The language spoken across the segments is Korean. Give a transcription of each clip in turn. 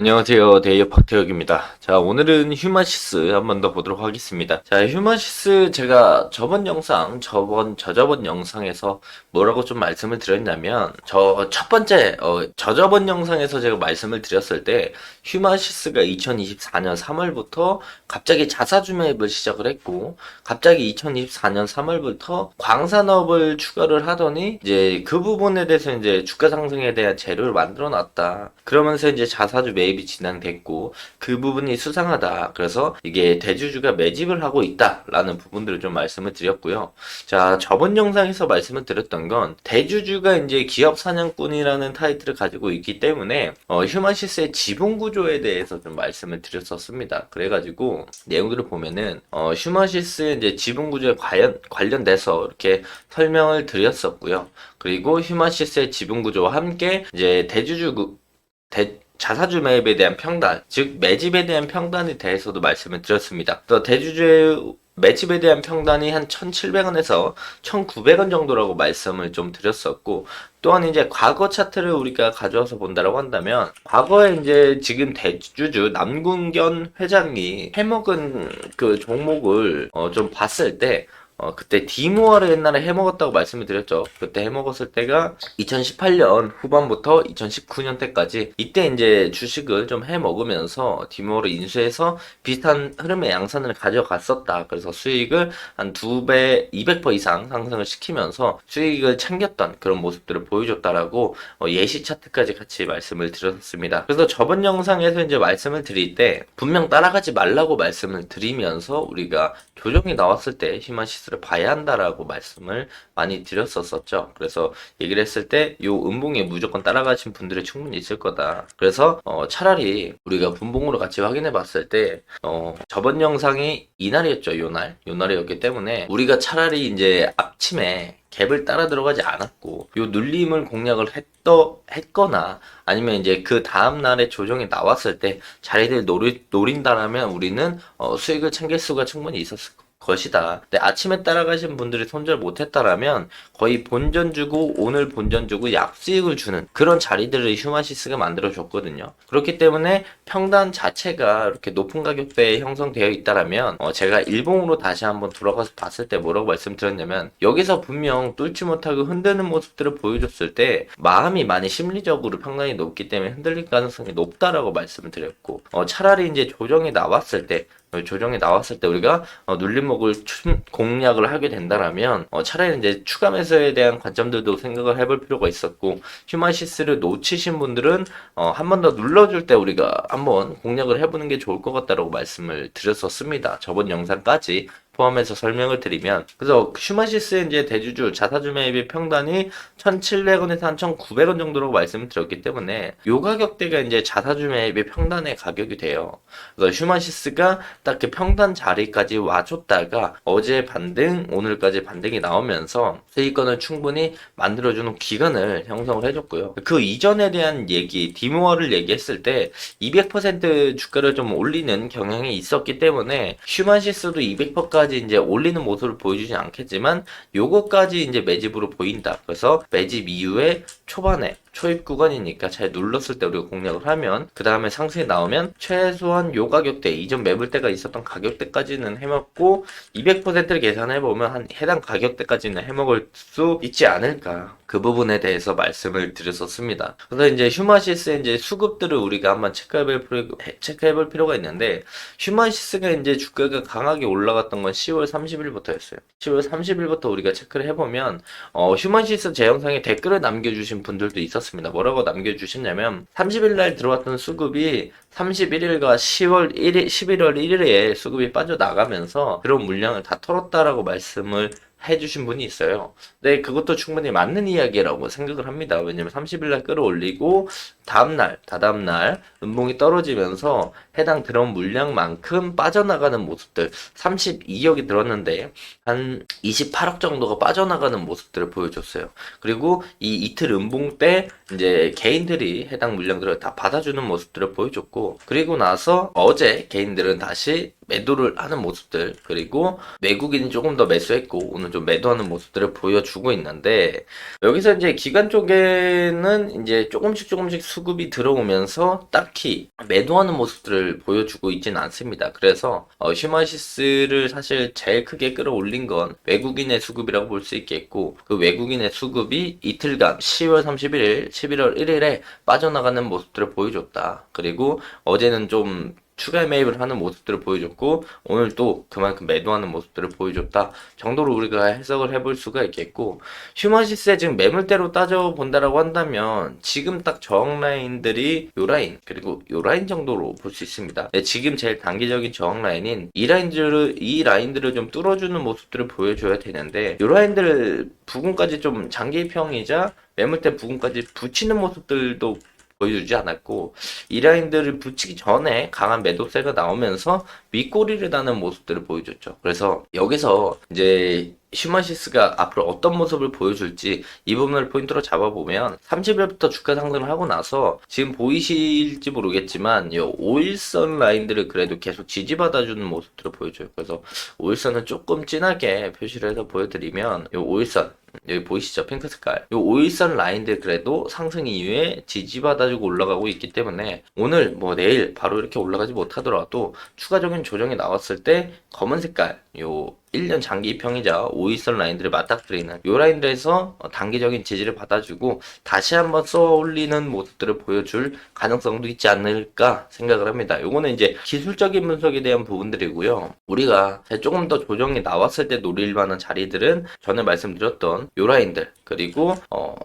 안녕하세요. 데이어 박태혁입니다. 자, 오늘은 휴마시스 한 번 더 보도록 하겠습니다. 자, 휴마시스 제가 저저번 영상에서 뭐라고 좀 말씀을 드렸냐면, 첫 번째, 저저번 영상에서 제가 말씀을 드렸을 때, 휴마시스가 2024년 3월부터 갑자기 자사주 매입을 시작을 했고, 갑자기 2024년 3월부터 광산업을 추가를 하더니, 이제 그 부분에 대해서 이제 주가 상승에 대한 재료를 만들어 놨다. 그러면서 이제 자사주 매입이 진행됐고 그 부분이 수상하다. 그래서 이게 대주주가 매집을 하고 있다라는 부분들을 좀 말씀을 드렸고요. 자, 저번 영상에서 말씀을 드렸던 건 대주주가 이제 기업 사냥꾼이라는 타이틀을 가지고 있기 때문에 휴마시스의 지분 구조에 대해서 좀 말씀을 드렸었습니다. 그래가지고 내용들을 보면은 휴마시스의 이제 지분 구조에 관련돼서 이렇게 설명을 드렸었고요. 그리고 휴마시스의 지분 구조와 함께 이제 자사주 매입에 대한 평단, 즉 매집에 대한 평단에 대해서도 말씀을 드렸습니다. 또 대주주의 매집에 대한 평단이 한 1,700원에서 1,900원 정도라고 말씀을 좀 드렸었고, 또한 이제 과거 차트를 우리가 가져와서 본다라고 한다면, 과거에 이제 지금 대주주 남궁견 회장이 해먹은 그 종목을 좀 봤을 때, 그때 디모아를 옛날에 해먹었다고 말씀을 드렸죠. 그때 해먹었을 때가 2018년 후반부터 2019년 때까지 이때 이제 주식을 좀 해먹으면서 디모아를 인수해서 비슷한 흐름의 양산을 가져갔었다. 그래서 수익을 한 2배, 200% 이상 상승을 시키면서 수익을 챙겼던 그런 모습들을 보여줬다라고 예시 차트까지 같이 말씀을 드렸습니다. 그래서 저번 영상에서 이제 말씀을 드릴 때 분명 따라가지 말라고 말씀을 드리면서 우리가 조정이 나왔을 때 히마시스를 봐야 한다라고 말씀을 많이 드렸었죠. 그래서 얘기를 했을 때 요 음봉에 무조건 따라가신 분들이 충분히 있을 거다. 그래서 차라리 우리가 분봉으로 같이 확인해 봤을 때 저번 영상이 이날이었죠. 요날이었기 때문에 우리가 차라리 이제 앞침에 갭을 따라 들어가지 않았고 요 눌림을 공략을 했거나 아니면 이제 그 다음 날에 조정이 나왔을 때 자리를 노린다라면 우리는 수익을 챙길 수가 충분히 있었을 것이다. 근데 아침에 따라가신 분들이 손절 못했다라면 거의 본전 주고 오늘 본전 주고 약수익을 주는 그런 자리들을 휴마시스가 만들어줬거든요. 그렇기 때문에 평단 자체가 이렇게 높은 가격대에 형성되어 있다라면 제가 일봉으로 다시 한번 돌아가서 봤을 때 뭐라고 말씀드렸냐면 여기서 분명 뚫지 못하고 흔드는 모습들을 보여줬을 때 마음이 많이 심리적으로 평단이 높기 때문에 흔들릴 가능성이 높다라고 말씀을 드렸고 차라리 이제 조정이 나왔을 때 우리가 눌림목을 공략을 하게 된다라면 차라리 이제 추가 매수에 대한 관점들도 생각을 해볼 필요가 있었고 휴마시스를 놓치신 분들은 한 번 더 눌러줄 때 우리가 한번 공략을 해보는 게 좋을 것 같다라고 말씀을 드렸었습니다. 저번 영상까지 포함해서 설명을 드리면 그래서 휴마시스의 이제 대주주 자사주 매입의 평단이 1,700원에서 한 1,900원 정도라고 말씀을 드렸기 때문에 요 가격대가 이제 자사주 매입의 평단의 가격이 돼요. 그래서 휴마시스가 딱 그 평단 자리까지 와줬다가 어제 반등, 오늘까지 반등이 나오면서 수익권을 충분히 만들어주는 기간을 형성을 해줬고요. 그 이전에 대한 얘기, 디모어를 얘기했을 때 200% 주가를 좀 올리는 경향이 있었기 때문에 휴마시스도 200%까지 이제 올리는 모습을 보여주진 않겠지만 요거까지 이제 매집으로 보인다. 그래서 매집 이후에 초반에 초입 구간이니까 잘 눌렀을 때 우리가 공략을 하면 그 다음에 상승이 나오면 최소한 요 가격대 이전 매물 때가 있었던 가격대까지는 해먹고 200%를 계산해보면 한 해당 가격대까지는 해먹을 수 있지 않을까 그 부분에 대해서 말씀을 드렸었습니다. 그래서 이제 휴마시스의 이제 수급들을 우리가 한번 체크해볼 필요가 있는데 휴마시스가 이제 주가가 강하게 올라갔던 건 10월 30일부터였어요. 10월 30일부터 우리가 체크를 해보면 휴마시스 제 영상에 댓글을 남겨주신 분들도 있었습니다. 뭐라고 남겨주셨냐면 30일 날 들어왔던 수급이 31일과 11월 1일에 수급이 빠져나가면서 그런 물량을 다 털었다라고 말씀을 해주신 분이 있어요. 네, 그것도 충분히 맞는 이야기라고 생각을 합니다. 왜냐면 30일날 끌어올리고 다다음날 음봉이 떨어지면서 해당 들어온 물량만큼 빠져나가는 모습들 32억이 들었는데 한 28억 정도가 빠져나가는 모습들을 보여줬어요. 그리고 이 이틀 음봉 때 이제 개인들이 해당 물량들을 다 받아주는 모습들을 보여줬고 그리고 나서 어제 개인들은 다시 매도를 하는 모습들, 그리고 외국인이 조금 더 매수했고 오늘 좀 매도하는 모습들을 보여주고 있는데, 여기서 이제 기관 쪽에는 이제 조금씩 수급이 들어오면서 딱히 매도하는 모습들을 보여주고 있진 않습니다. 그래서 슈마시스를 사실 제일 크게 끌어올린 건 외국인의 수급이라고 볼 수 있겠고, 그 외국인의 수급이 이틀간 10월 31일, 11월 1일에 빠져나가는 모습들을 보여줬다. 그리고 어제는 좀 추가 매입을 하는 모습들을 보여줬고, 오늘 또 그만큼 매도하는 모습들을 보여줬다 정도로 우리가 해석을 해볼 수가 있겠고, 슈마시스의 지금 매물대로 따져본다라고 한다면 지금 딱 저항 라인들이 요 라인, 그리고 요 라인 정도로 볼 수 있습니다. 네, 지금 제일 단기적인 저항 라인인 이 라인들을 좀 뚫어주는 모습들을 보여줘야 되는데, 요 라인들 부근까지 좀 장기평이자 매물대 부근까지 붙이는 모습들도 보여주지 않았고, 이 라인들을 붙이기 전에 강한 매도세가 나오면서 윗꼬리를 다는 모습들을 보여줬죠. 그래서 여기서 이제 슈마시스가 앞으로 어떤 모습을 보여줄지 이 부분을 포인트로 잡아보면, 30일부터 주가 상승을 하고 나서 지금 보이실지 모르겠지만 이 5일선 라인들을 그래도 계속 지지받아주는 모습들을 보여줘요. 그래서 5일선은 조금 진하게 표시를 해서 보여드리면, 이 5일선 여기 보이시죠? 핑크 색깔. 요 5일선 라인들 그래도 상승 이후에 지지받아주고 올라가고 있기 때문에, 오늘 뭐 내일 바로 이렇게 올라가지 못하더라도 추가적인 조정이 나왔을 때 검은 색깔, 요 1년 장기평이자 5일선 라인들을 맞닥뜨리는 요 라인들에서 단기적인 지지를 받아주고 다시 한번 쏘올리는 모습들을 보여줄 가능성도 있지 않을까 생각을 합니다. 요거는 이제 기술적인 분석에 대한 부분들이고요. 우리가 조금 더 조정이 나왔을 때 노릴 만한 자리들은 전에 말씀드렸던 요 라인들, 그리고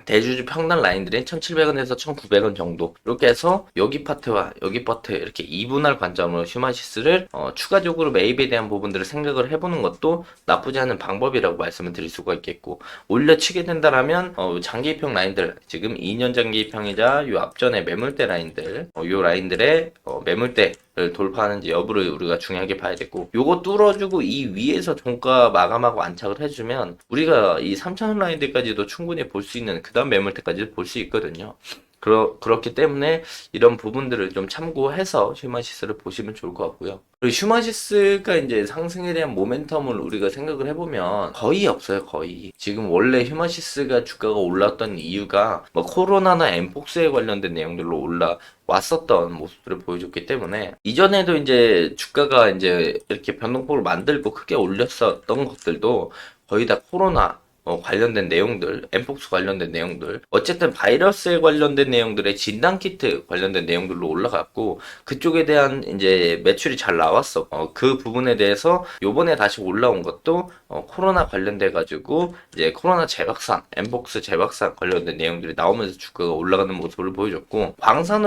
대주주 평단 라인들인 1,700원에서 1,900원 정도, 이렇게 해서 여기 파트와 여기 파트 이렇게 이분할 관점으로 슈마시스를 추가적으로 매입에 대한 부분들을 생각을 해보는 것도 나쁘지 않은 방법이라고 말씀을 드릴 수가 있겠고, 올려치게 된다라면 장기평 라인들, 지금 2년 장기평이자 요 앞전에 매물대 라인들, 요 라인들의 매물대를 돌파하는지 여부를 우리가 중요하게 봐야 되고, 요거 뚫어주고 이 위에서 종가 마감하고 안착을 해주면 우리가 이 3,000원 라인들까지도 충분히 볼 수 있는, 그 다음 매물대까지도 볼 수 있거든요. 그렇기 때문에 이런 부분들을 좀 참고해서 슈마시스를 보시면 좋을 것 같고요. 그리고 슈마시스가 이제 상승에 대한 모멘텀을 우리가 생각을 해보면 거의 없어요, 거의. 지금 원래 슈마시스가 주가가 올랐던 이유가 뭐 코로나나 엠폭스에 관련된 내용들로 올라왔었던 모습들을 보여줬기 때문에, 이전에도 이제 주가가 이제 이렇게 변동폭을 만들고 크게 올렸었던 것들도 거의 다 코로나 관련된 내용들, 엠폭스 관련된 내용들, 어쨌든 바이러스에 관련된 내용들의 진단키트 관련된 내용들로 올라갔고, 그쪽에 대한 이제 매출이 잘 나왔어. 그 부분에 대해서 요번에 다시 올라온 것도 코로나 관련돼 가지고 이제 코로나 재확산, 엠폭스 재확산 관련된 내용들이 나오면서 주가가 올라가는 모습을 보여줬고, 광산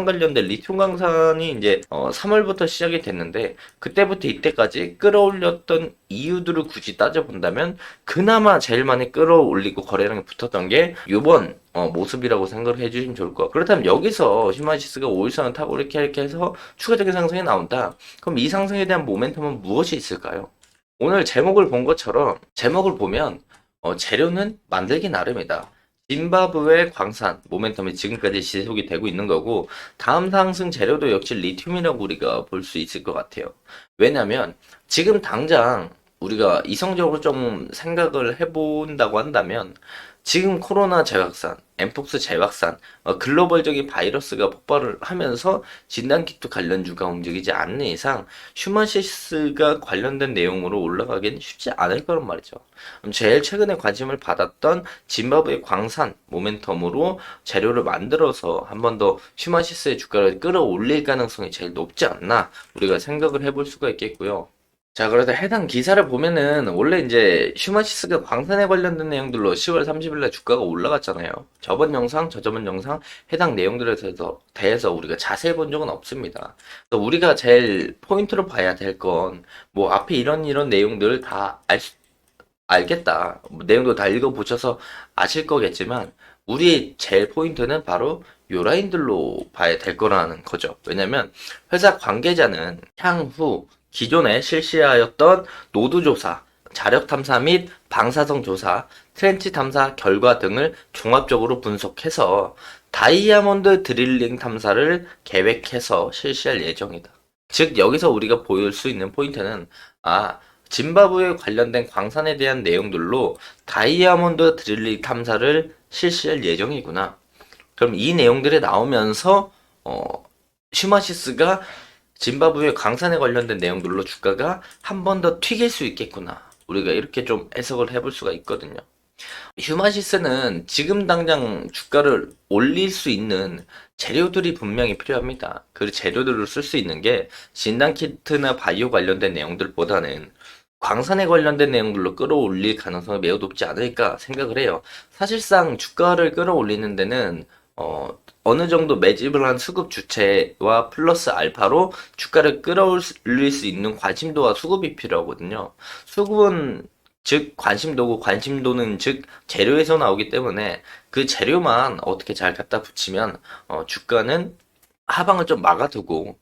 관련된 리튬 광산이 이제 3월부터 시작이 됐는데, 그때부터 이때까지 끌어올렸던 이유들을 굳이 따져본다면 그나마 제일 많이 끌어올리고 거래량이 붙었던 게 요번 모습이라고 생각을 해주시면 좋을 것 같고, 그렇다면 여기서 슈마시스가 5일선을 타고 이렇게 해서 추가적인 상승이 나온다. 그럼 이 상승에 대한 모멘텀은 무엇이 있을까요? 오늘 제목을 본 것처럼, 제목을 보면 재료는 만들기 나름이다. 짐바브웨 광산 모멘텀이 지금까지 지속이 되고 있는 거고, 다음 상승 재료도 역시 리튬이라고 우리가 볼 수 있을 것 같아요. 왜냐면 지금 당장 우리가 이성적으로 좀 생각을 해본다고 한다면, 지금 코로나 재확산, 엠폭스 재확산, 글로벌적인 바이러스가 폭발을 하면서 진단키트 관련주가 움직이지 않는 이상 슈마시스가 관련된 내용으로 올라가기는 쉽지 않을 거란 말이죠. 제일 최근에 관심을 받았던 짐바브웨 광산 모멘텀으로 재료를 만들어서 한 번 더 슈마시스의 주가를 끌어올릴 가능성이 제일 높지 않나 우리가 생각을 해볼 수가 있겠고요. 자, 그래서 해당 기사를 보면은 원래 이제 슈마시스가 광산에 관련된 내용들로 10월 30일날 주가가 올라갔잖아요. 저번 영상, 저저번 영상 해당 내용들에 대해서 우리가 자세히 본 적은 없습니다. 그래서 우리가 제일 포인트로 봐야 될 건, 뭐 앞에 이런 내용들을 다 알겠다. 뭐 내용도 다 읽어보셔서 아실 거겠지만, 우리의 제일 포인트는 바로 요 라인들로 봐야 될 거라는 거죠. 왜냐면 회사 관계자는 향후 기존에 실시하였던 노드 조사, 자력 탐사 및 방사성 조사, 트렌치 탐사 결과 등을 종합적으로 분석해서 다이아몬드 드릴링 탐사를 계획해서 실시할 예정이다. 즉 여기서 우리가 보일 수 있는 포인트는 짐바브웨 관련된 광산에 대한 내용들로 다이아몬드 드릴링 탐사를 실시할 예정이구나. 그럼 이 내용들이 나오면서 슈마시스가 짐바브웨 광산에 관련된 내용들로 주가가 한 번 더 튀길 수 있겠구나. 우리가 이렇게 좀 해석을 해볼 수가 있거든요. 휴마시스는 지금 당장 주가를 올릴 수 있는 재료들이 분명히 필요합니다. 그 재료들을 쓸 수 있는 게 진단키트나 바이오 관련된 내용들보다는 광산에 관련된 내용들로 끌어올릴 가능성이 매우 높지 않을까 생각을 해요. 사실상 주가를 끌어올리는 데는 어느 정도 매집을 한 수급 주체와 플러스 알파로 주가를 끌어올릴 수 있는 관심도와 수급이 필요하거든요. 수급은 즉 관심도고, 관심도는 즉 재료에서 나오기 때문에 그 재료만 어떻게 잘 갖다 붙이면 주가는 하방을 좀 막아두고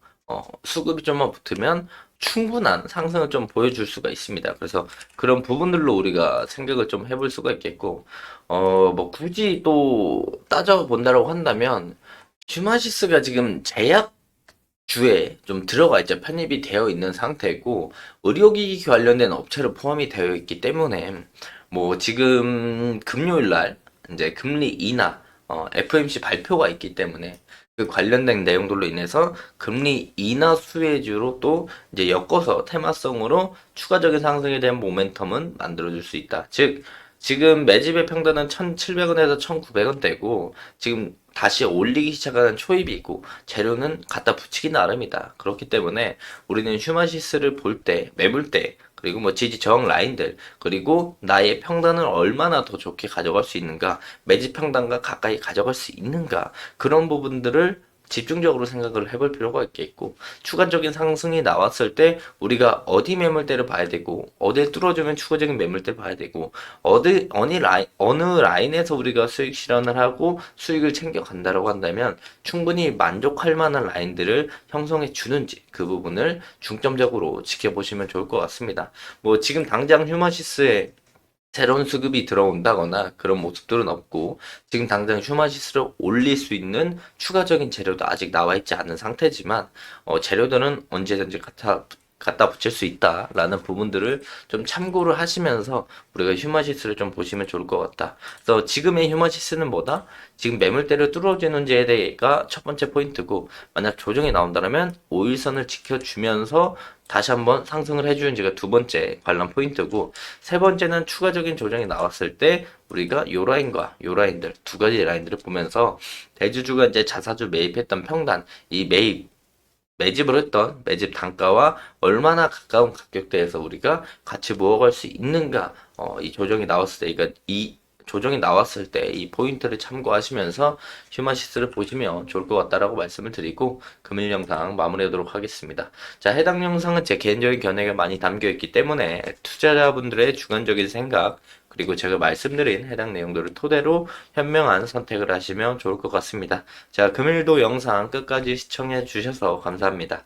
수급이 좀만 붙으면 충분한 상승을 좀 보여줄 수가 있습니다. 그래서 그런 부분들로 우리가 생각을 좀 해볼 수가 있겠고, 뭐 굳이 또 따져본다라고 한다면 슈마시스가 지금 제약주에 좀 들어가 있죠. 편입이 되어 있는 상태고, 의료기기 관련된 업체로 포함이 되어 있기 때문에 뭐 지금 금요일 날 이제 금리 인하 FOMC 발표가 있기 때문에 그 관련된 내용들로 인해서 금리 인하 수혜주로 또 이제 엮어서 테마성으로 추가적인 상승에 대한 모멘텀은 만들어줄 수 있다. 즉 지금 매집의 평단은 1,700원에서 1,900원대고 지금 다시 올리기 시작하는 초입이 있고 재료는 갖다 붙이기 나름이다. 그렇기 때문에 우리는 휴마시스를 볼 때, 매물 때, 그리고 뭐 지지 저항 라인들, 그리고 나의 평단을 얼마나 더 좋게 가져갈 수 있는가, 매집 평단과 가까이 가져갈 수 있는가, 그런 부분들을 집중적으로 생각을 해볼 필요가 있겠고, 추가적인 상승이 나왔을 때 우리가 어디 매물대를 봐야 되고, 어디에 뚫어주면 추가적인 매물대 봐야 되고, 어느 라인에서 우리가 수익 실현을 하고 수익을 챙겨간다라고 한다면 충분히 만족할 만한 라인들을 형성해 주는지 그 부분을 중점적으로 지켜보시면 좋을 것 같습니다. 뭐 지금 당장 휴마시스에 새로운 수급이 들어온다거나 그런 모습들은 없고 지금 당장 휴마시스를 올릴 수 있는 추가적인 재료도 아직 나와 있지 않은 상태지만 재료들은 언제든지 갖다 붙일 수 있다라는 부분들을 좀 참고를 하시면서 우리가 휴마시스를 좀 보시면 좋을 것 같다. 그래서 지금의 휴마시스는 뭐다? 지금 매물대를 뚫어주는지에 대해가 첫 번째 포인트고 만약 조정이 나온다면 5일선을 지켜주면서 다시 한번 상승을 해주는지가 두 번째 관람 포인트고 세 번째는 추가적인 조정이 나왔을 때 우리가 요 라인과 요 라인들 두 가지 라인들을 보면서 대주주가 이제 자사주 매입했던 평단 이 매집을 했던 매집 단가와 얼마나 가까운 가격대에서 우리가 같이 모아갈 수 있는가 이 조정이 나왔을 때 그러니까 이 조정이 나왔을 때 이 포인트를 참고하시면서 휴마시스를 보시면 좋을 것 같다라고 말씀을 드리고 금일 영상 마무리하도록 하겠습니다. 자, 해당 영상은 제 개인적인 견해가 많이 담겨 있기 때문에 투자자분들의 주관적인 생각 그리고 제가 말씀드린 해당 내용들을 토대로 현명한 선택을 하시면 좋을 것 같습니다. 자, 금일도 영상 끝까지 시청해 주셔서 감사합니다.